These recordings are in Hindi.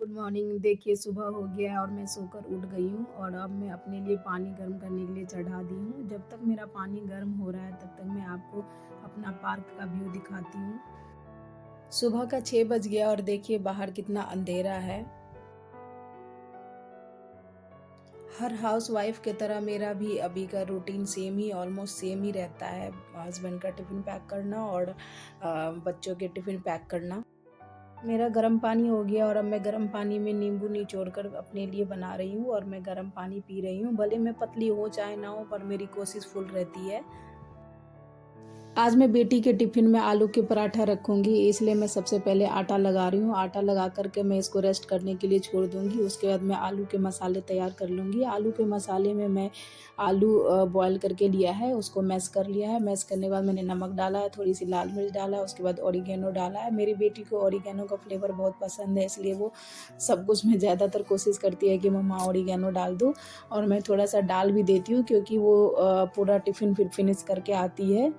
Good morning. देखिए सुबह हो गया है और मैं सोकर उठ गई हूँ और अब मैं अपने लिए पानी गर्म करने के लिए चढ़ा दी हूँ। जब तक मेरा पानी गर्म हो रहा है तब तक मैं आपको अपना पार्क का व्यू दिखाती हूँ। सुबह का 6 बज गया और देखिए बाहर कितना अंधेरा है। हर हाउसवाइफ की तरह मेरा भी अभी का रूटीन सेम ही ऑलमोस्ट सेम ही रहता है। हस्बैंड का टिफ़िन पैक करना और बच्चों के टिफ़िन पैक करना। मेरा गर्म पानी हो गया और अब मैं गर्म पानी में नींबू निचोड़ कर अपने लिए बना रही हूँ और मैं गर्म पानी पी रही हूँ। भले मैं पतली हो चाहे ना हो पर मेरी कोशिश फुल रहती है। आज मैं बेटी के टिफ़िन में आलू के पराठा रखूँगी, इसलिए मैं सबसे पहले आटा लगा रही हूँ। आटा लगा कर के मैं इसको रेस्ट करने के लिए छोड़ दूँगी। उसके बाद मैं आलू के मसाले तैयार कर लूँगी। आलू के मसाले में मैं आलू बॉयल करके लिया है, उसको मैश कर लिया है। मैश करने के बाद मैंने नमक डाला है, थोड़ी-सी लाल मिर्च डाला है, उसके बाद ऑरिगैनो डाला है। मेरी बेटी को ऑरिगैनो का फ्लेवर बहुत पसंद है, इसलिए वो सब कुछ में ज़्यादातर कोशिश करती है कि मम्मा ऑरिगैनो डाल दो और मैं थोड़ा-सा डाल भी देती हूँ क्योंकि वो पूरा टिफ़िन फिर फिनिश करके आती है।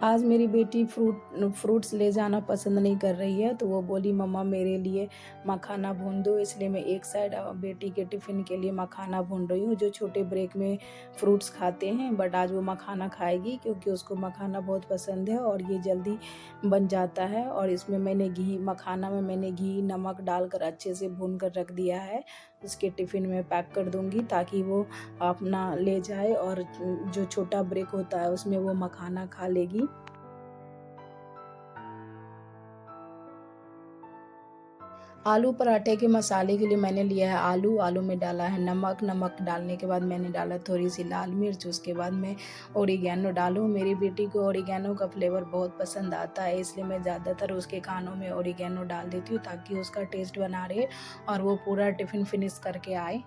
आज मेरी बेटी फ्रूट्स ले जाना पसंद नहीं कर रही है, तो वो बोली मम्मा मेरे लिए मखाना भून दो, इसलिए मैं एक साइड बेटी के टिफ़िन के लिए मखाना भून रही हूँ। जो छोटे ब्रेक में फ्रूट्स खाते हैं बट आज वो मखाना खाएगी क्योंकि उसको मखाना बहुत पसंद है और ये जल्दी बन जाता है। और इसमें मखाना में मैंने घी, नमक डालकर अच्छे से भून कर रख दिया है। उसके टिफ़िन में पैक कर दूँगी ताकि वो अपना ले जाए और जो छोटा ब्रेक होता है उसमें वो मखाना खा लेगी। आलू पराठे के मसाले के लिए मैंने लिया है आलू, आलू में डाला है नमक, नमक डालने के बाद मैंने डाला थोड़ी-सी लाल मिर्च, उसके बाद मैं ओरिगैनो डालूँ। मेरी बेटी को ओरिगैनो का फ्लेवर बहुत पसंद आता है, इसलिए मैं ज़्यादातर उसके खानों में ओरिगैनो डाल देती हूँ ताकि उसका टेस्ट बना रहे और वो पूरा टिफ़िन फिनिश करके आए।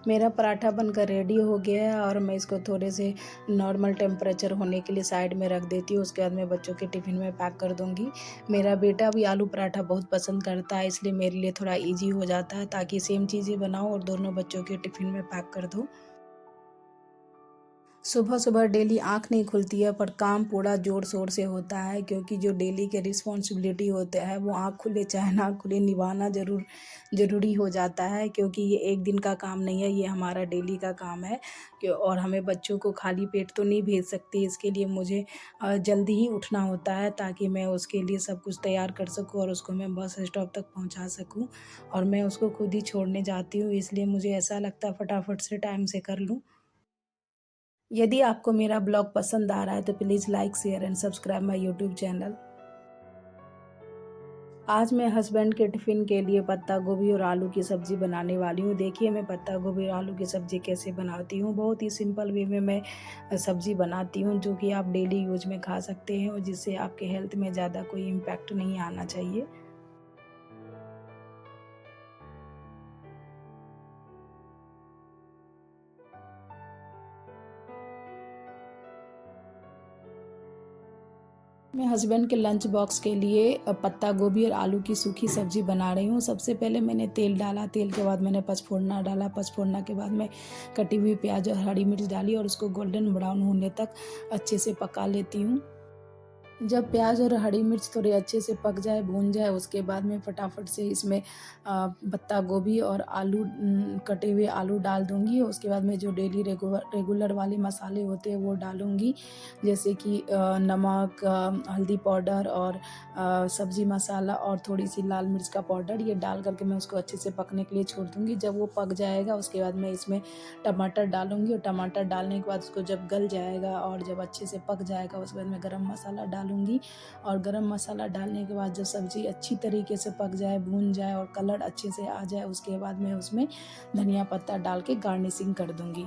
मेरा पराठा बनकर रेडी हो गया है और मैं इसको थोड़े से नॉर्मल टेम्परेचर होने के लिए साइड में रख देती हूँ। उसके बाद मैं बच्चों के टिफ़िन में पैक कर दूँगी। मेरा बेटा भी आलू पराठा बहुत पसंद करता है, इसलिए मेरे लिए थोड़ा ईज़ी हो जाता है ताकि सेम चीज़ें बनाऊँ और दोनों बच्चों के टिफ़िन में पैक कर दूँ। सुबह-सुबह डेली आँख नहीं खुलती है पर काम पूरा ज़ोर-शोर से होता है क्योंकि जो डेली के रिस्पॉन्सिबिलिटी होते हैं वो आँख खुले चाहे ना खुले निभाना ज़रूरी हो जाता है क्योंकि ये एक दिन का काम नहीं है, ये हमारा डेली का काम है। और हमें बच्चों को खाली पेट तो नहीं भेज सकते, इसके लिए मुझे जल्दी ही उठना होता है ताकि मैं उसके लिए सब कुछ तैयार कर सकूँ और उसको मैं बस स्टॉप तक पहुँचा सकूँ और मैं उसको खुद ही छोड़ने जाती हूँ, इसलिए मुझे ऐसा लगता है फटाफट से टाइम से कर लूँ। यदि आपको मेरा ब्लॉग पसंद आ रहा है तो please like, share and subscribe my YouTube channel. आज मैं हस्बैंड के टिफ़िन के लिए पत्ता गोभी और आलू की सब्ज़ी बनाने वाली हूँ। देखिए मैं पत्ता गोभी और आलू की सब्ज़ी कैसे बनाती हूँ। बहुत ही सिंपल वे में मैं सब्ज़ी बनाती हूँ जो कि आप डेली यूज़ में खा सकते हैं और जिससे आपके हेल्थ में ज़्यादा कोई इम्पैक्ट नहीं आना चाहिए। मैं हस्बैंड के लंच बॉक्स के लिए पत्ता गोभी और आलू की सूखी सब्ज़ी बना रही हूँ। सबसे पहले मैंने तेल डाला, तेल के बाद मैंने पचफोड़ना डाला, पचफोड़ना के बाद मैं कटी हुई प्याज़ और हरी मिर्च डाली और उसको गोल्डन ब्राउन होने तक अच्छे से पका लेती हूँ। जब प्याज़ और हरी मिर्च थोड़े अच्छे से पक जाए, भून जाए, उसके बाद मैं फटाफट से इसमें पत्ता गोभी और आलू कटे हुए आलू डाल दूँगी। उसके बाद मैं जो डेली रेगुलर वाले मसाले होते हैं वो डालूँगी, जैसे कि नमक, हल्दी पाउडर और सब्ज़ी मसाला और थोड़ी-सी लाल मिर्च का पाउडर, ये डाल कर के मैं उसको अच्छे से पकने के लिए छोड़ दूँगी। जब वो पक जाएगा उसके बाद मैं इसमें टमाटर डालूँगी और टमाटर डालने के बाद उसको जब गल जाएगा और जब अच्छे से पक जाएगा उसके बाद मैं गरम मसाला डालूँगी और गरम मसाला डालने के बाद जब सब्ज़ी अच्छी तरीके से पक जाए, भून जाए और कलर अच्छे से आ जाए उसके बाद मैं उसमें धनिया पत्ता डाल के गार्निशिंग कर दूँगी।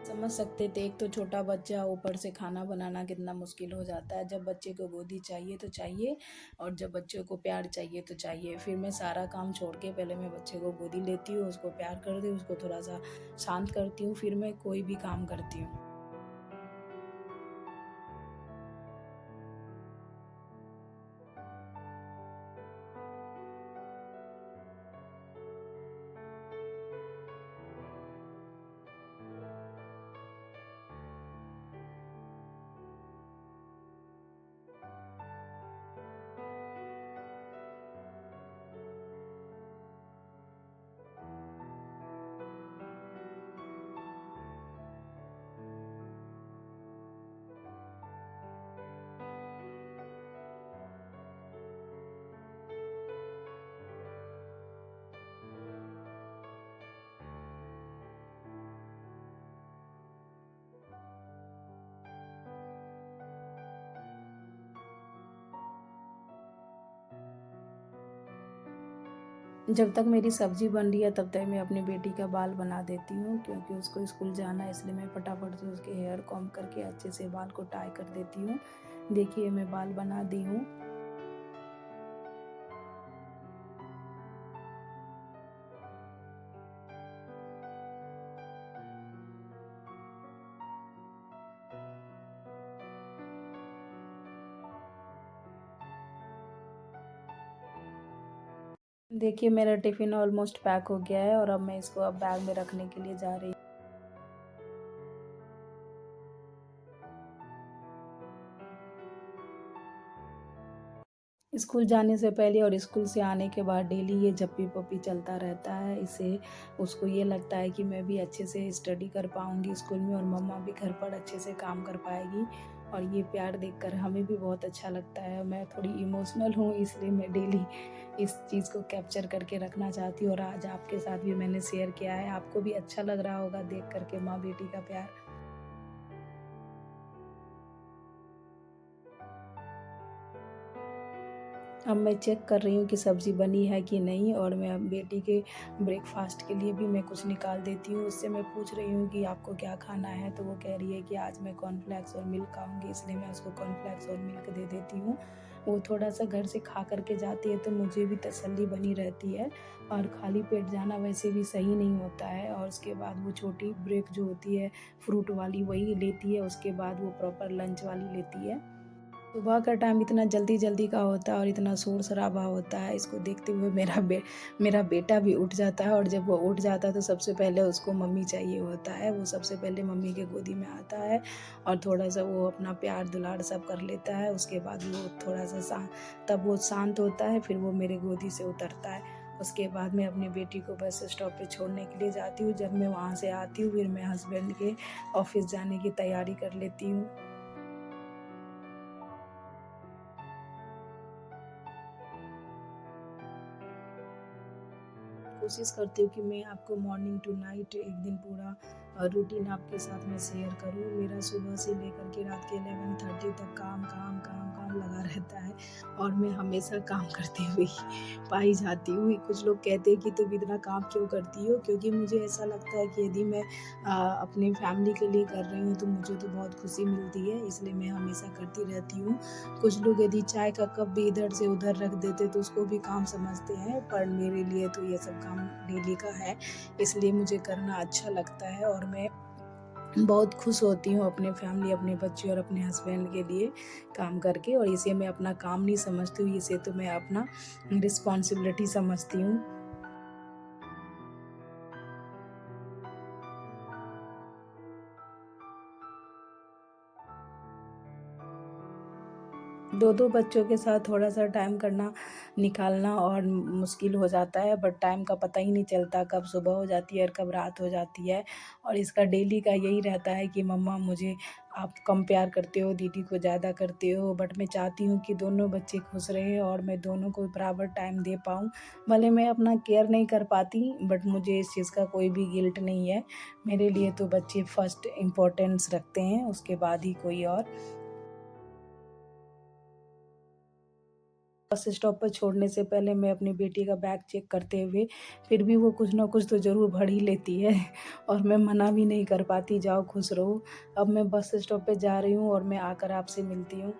समझ सकते थे, एक तो छोटा बच्चा, ऊपर से खाना बनाना कितना मुश्किल हो जाता है। जब बच्चे को गोदी चाहिए तो चाहिए, और जब बच्चे को प्यार चाहिए तो चाहिए। फिर मैं सारा काम छोड़ के पहले मैं बच्चे को गोदी लेती हूँ, उसको प्यार करती हूँ, उसको थोड़ा-सा शांत करती हूँ, फिर मैं कोई भी काम करती हूँ। जब तक मेरी सब्ज़ी बन रही है तब तक मैं अपनी बेटी का बाल बना देती हूँ, क्योंकि उसको स्कूल जाना है, इसलिए मैं फटाफट से उसके हेयर कॉम्ब करके अच्छे से बाल को टाई कर देती हूँ। देखिए मैं बाल बना दी हूँ। देखिए मेरा टिफ़िन ऑलमोस्ट पैक हो गया है, और अब मैं इसको अब बैग में रखने के लिए जा रही हूँ। स्कूल जाने से पहले और स्कूल से आने के बाद डेली ये जप्पी-पप्पी चलता रहता है। इससे उसको ये लगता है कि मैं भी अच्छे से स्टडी कर पाऊँगी स्कूल में, और मम्मा भी घर पर अच्छे से काम कर पाएगी, और ये प्यार देखकर हमें भी बहुत अच्छा लगता है। मैं थोड़ी इमोशनल हूँ, इसलिए मैं डेली इस चीज़ को कैप्चर करके रखना चाहती हूँ, और आज आपके साथ भी मैंने शेयर किया है। आपको भी अच्छा लग रहा होगा देख कर के माँ-बेटी का प्यार। अब मैं चेक कर रही हूँ कि सब्ज़ी बनी है कि नहीं, और मैं अब बेटी के ब्रेकफ़ास्ट के लिए भी मैं कुछ निकाल देती हूँ। उससे मैं पूछ रही हूँ कि आपको क्या खाना है? तो वो कह रही है कि आज मैं कॉर्नफ्लेक्स और मिल्क खाऊँगी, इसलिए मैं उसको कॉर्नफ्लेक्स और मिल्क दे देती हूँ। वो थोड़ा-सा घर से खा कर के जाती है तो मुझे भी तसल्ली बनी रहती है, और खाली पेट जाना वैसे भी सही नहीं होता है। और उसके बाद वो छोटी ब्रेक जो होती है फ्रूट वाली, वही लेती है, उसके बाद वो प्रॉपर लंच वाली लेती है। सुबह का टाइम इतना जल्दी-जल्दी का होता है और इतना शोर-शराबा होता है, इसको देखते हुए मेरा बेटा भी उठ जाता है, और जब वो उठ जाता है तो सबसे पहले उसको मम्मी चाहिए होता है। वो सबसे पहले मम्मी के गोदी में आता है, और थोड़ा-सा वो अपना प्यार दुलार सब कर लेता है। उसके बाद वो थोड़ा-सा तब वो शांत होता है, फिर वो मेरे गोदी से उतरता है। उसके बाद मैं अपनी बेटी को बस स्टॉप पे छोड़ने के लिए जाती हूँ। जब मैं वहाँ से आती हूँ, फिर मैं हस्बैंड के ऑफ़िस जाने की तैयारी कर लेती हूँ। कोशिश करती हूँ कि मैं आपको मॉर्निंग टू नाइट एक दिन पूरा रूटीन आपके साथ में शेयर करूँ। मेरा सुबह से लेकर के रात के 11:30 तक काम, काम, काम, काम लगा रहता है, और मैं हमेशा काम करती हुई पाई जाती हूँ। कुछ लोग कहते हैं कि तुम इतना काम क्यों करती हो? क्योंकि मुझे ऐसा लगता है कि यदि मैं अपनी फैमिली के लिए कर रही हूँ तो मुझे तो बहुत खुशी मिलती है, इसलिए मैं हमेशा करती रहती हूँ। कुछ लोग यदि चाय का कप भी इधर से उधर रख देते तो उसको भी काम समझते हैं, पर मेरे लिए तो ये सब काम डेली का है, इसलिए मुझे करना अच्छा लगता है, और मैं बहुत खुश होती हूँ अपने फैमिली, अपने बच्चे और अपने हस्बैंड के लिए काम करके, और इसे मैं अपना काम नहीं समझती हूँ, इसे तो मैं अपना रिस्पॉन्सिबिलिटी समझती हूँ। 2-2 बच्चों के साथ थोड़ा-सा टाइम करना निकालना और मुश्किल हो जाता है, बट टाइम का पता ही नहीं चलता, कब सुबह हो जाती है और कब रात हो जाती है। और इसका डेली का यही रहता है कि मम्मा मुझे आप कम प्यार करते हो, दीदी को ज़्यादा करते हो, बट मैं चाहती हूँ कि दोनों बच्चे खुश रहें और मैं दोनों को बराबर टाइम दे पाऊँ। भले मैं अपना केयर नहीं कर पाती, बट मुझे इस चीज़ का कोई भी गिल्ट नहीं है। मेरे लिए तो बच्चे फर्स्ट इम्पोर्टेंस रखते हैं, उसके बाद ही कोई और। बस स्टॉप पर छोड़ने से पहले मैं अपनी बेटी का बैग चेक करते हुए फिर भी वो कुछ ना कुछ तो ज़रूर भर ही लेती है और मैं मना भी नहीं कर पाती, जाओ खुश रहो। अब मैं बस स्टॉप पे जा रही हूँ और मैं आकर आपसे मिलती हूँ।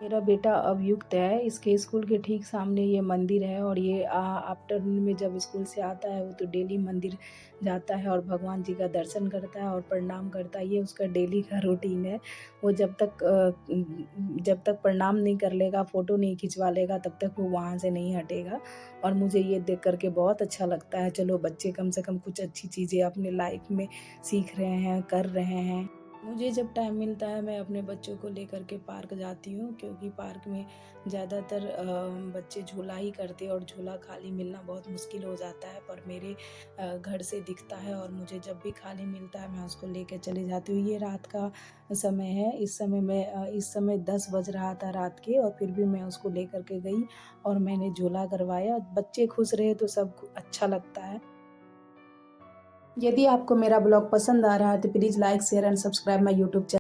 मेरा बेटा अब युक्त है, इसके स्कूल के ठीक सामने ये मंदिर है और ये आफ्टरनून में जब स्कूल से आता है वो तो डेली मंदिर जाता है और भगवान जी का दर्शन करता है और प्रणाम करता है, ये उसका डेली का रूटीन है। वो जब तक प्रणाम नहीं कर लेगा, फ़ोटो नहीं खिंचवा लेगा तब तक वो वहाँ से नहीं हटेगा और मुझे ये देख कर के बहुत अच्छा लगता है, चलो बच्चे कम से कम कुछ अच्छी चीज़ें अपने लाइफ़ में सीख रहे हैं, कर रहे हैं। मुझे जब टाइम मिलता है मैं अपने बच्चों को लेकर के पार्क जाती हूँ क्योंकि पार्क में ज़्यादातर बच्चे झूला ही करते हैं और झूला खाली मिलना बहुत मुश्किल हो जाता है, पर मेरे घर से दिखता है और मुझे जब भी खाली मिलता है मैं उसको लेकर चली जाती हूँ। ये रात का समय है, इस समय 10 बज रहा था रात के और फिर भी मैं उसको लेकर के गई और मैंने झूला करवाया। बच्चे खुश रहे तो सब अच्छा लगता है। यदि आपको मेरा ब्लॉग पसंद आ रहा है तो please like, share and subscribe my YouTube channel.